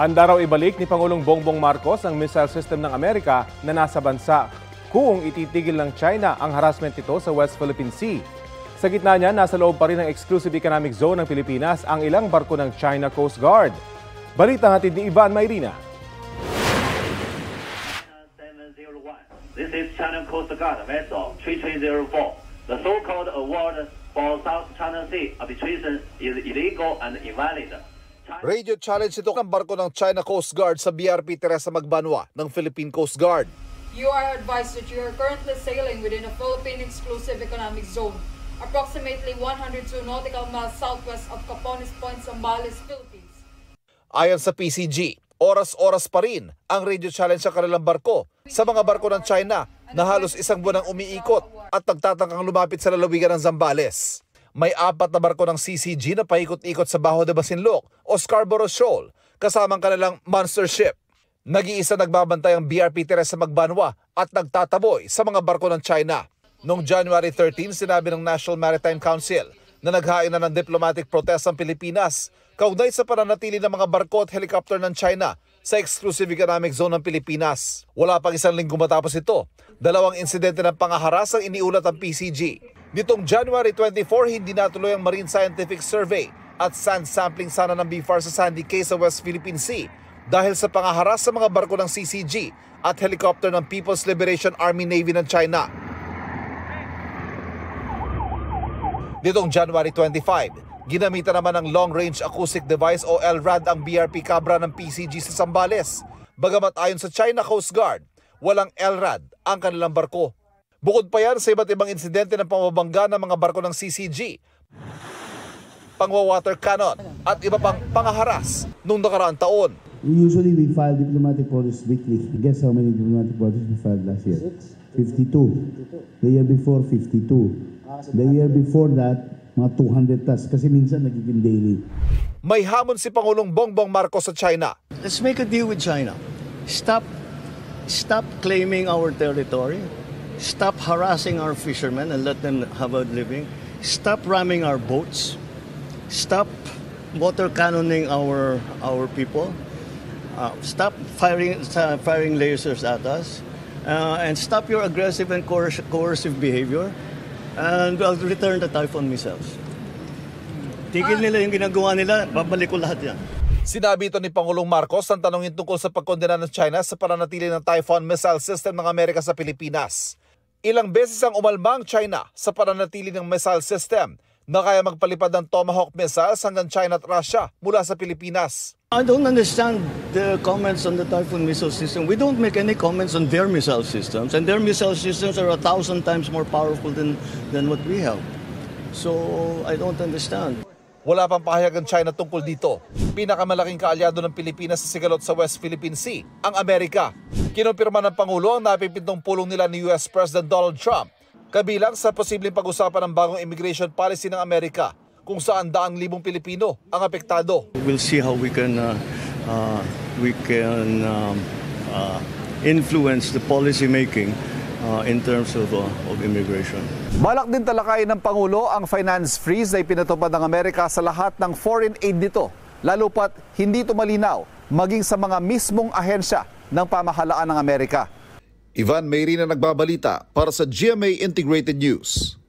Handa raw ibalik ni Pangulong Bongbong Marcos ang missile system ng Amerika na nasa bansa kung ititigil ng China ang harassment nito sa West Philippine Sea. Sa gitna niya, nasa loob pa rin ng exclusive economic zone ng Pilipinas ang ilang barko ng China Coast Guard. Balita hatid ni Ivan Mayrina. This is China Coast Guard vessel 3304. The so-called award for South China Sea arbitration is illegal and invalid. Radio challenge ito ng barko ng China Coast Guard sa BRP Teresa Magbanwa ng Philippine Coast Guard. You are advised that you are currently sailing within a Philippine Exclusive Economic Zone, approximately 102 nautical miles southwest of Capones Point, Zambales, Philippines. Ayon sa PCG, oras-oras pa rin ang radio challenge sa kanilang barko sa mga barko ng China na halos isang buwan ang umiikot at nagtatangkang lumapit sa lalawigan ng Zambales. May 4 na barko ng CCG na paikot-ikot sa Bajo de Masinloc o Scarborough Shoal kasamang kanilang monster ship. Nag-iisa nagbabantay ang BRP Teresa Magbanwa at nagtataboy sa mga barko ng China. Noong January 13, sinabi ng National Maritime Council na naghain na ng diplomatic protest ang Pilipinas kaugnay sa pananatili ng mga barko at helicopter ng China sa Exclusive Economic Zone ng Pilipinas. Wala pang isang linggo matapos ito, 2 insidente ng pangaharas ang iniulat ang PCG. Nitong January 24, hindi natuloy ang Marine Scientific Survey at sand sampling sana ng BFAR sa Sandy Cay sa West Philippine Sea dahil sa pangaharas sa mga barko ng CCG at helicopter ng People's Liberation Army Navy ng China. Nitong January 25, ginamitan naman ng Long Range Acoustic Device o LRAD ang BRP Cabra ng PCG sa Zambales. Bagamat ayon sa China Coast Guard, walang LRAD ang kanilang barko. Bukod pa yan sa iba't ibang insidente ng pamabangga ng mga barko ng CCG, pangwa-water cannon at iba pang pangaharas noong nakaraang taon. Usually we file diplomatic protest weekly. Guess how many diplomatic protests we filed last year? 52. The year before, 52. The year before that, mga 200 tas. Kasi minsan nagiging daily. May hamon si Pangulong Bongbong Marcos sa China. Let's make a deal with China. Stop claiming our territory. Stop harassing our fishermen and let them have a living. Stop ramming our boats. Stop water cannoning our people. Stop firing lasers at us. And stop your aggressive and coercive behavior. And I'll return the Typhoon missiles. Tigil nila yung ginagawa nila, babalik ko lahat yan. Sinabi ito ni Pangulong Marcos ang tanongin tungkol sa pagkondena ng China sa pananatili ng Typhoon missile system ng Amerika sa Pilipinas. Ilang beses ang umalma ang China sa pananatili ng missile system na kaya magpalipad ng Tomahawk missiles hanggang China at Russia mula sa Pilipinas. I don't understand the comments on the Typhoon missile system. We don't make any comments on their missile systems, and their missile systems are 1,000 times more powerful than what we have. So I don't understand. Wala pang pahayag ang China tungkol dito. Pinakamalaking kaalyado ng Pilipinas sa sigalot sa West Philippine Sea, ang Amerika. Kinumpirma ng Pangulo ang napipintong pulong nila ni US President Donald Trump, kabilang sa posibleng pag-usapan ng bagong immigration policy ng Amerika, kung saan 100,000 Pilipino ang apektado. We'll see how we can influence the policy making in terms of immigration. Balak din talakayin ng Pangulo ang finance freeze na ipinatupad ng Amerika sa lahat ng foreign aid nito, lalo pat hindi ito malinaw maging sa mga mismong ahensya ng pamahalaan ng Amerika. Ivan Mayrina nagbabalita para sa GMA Integrated News.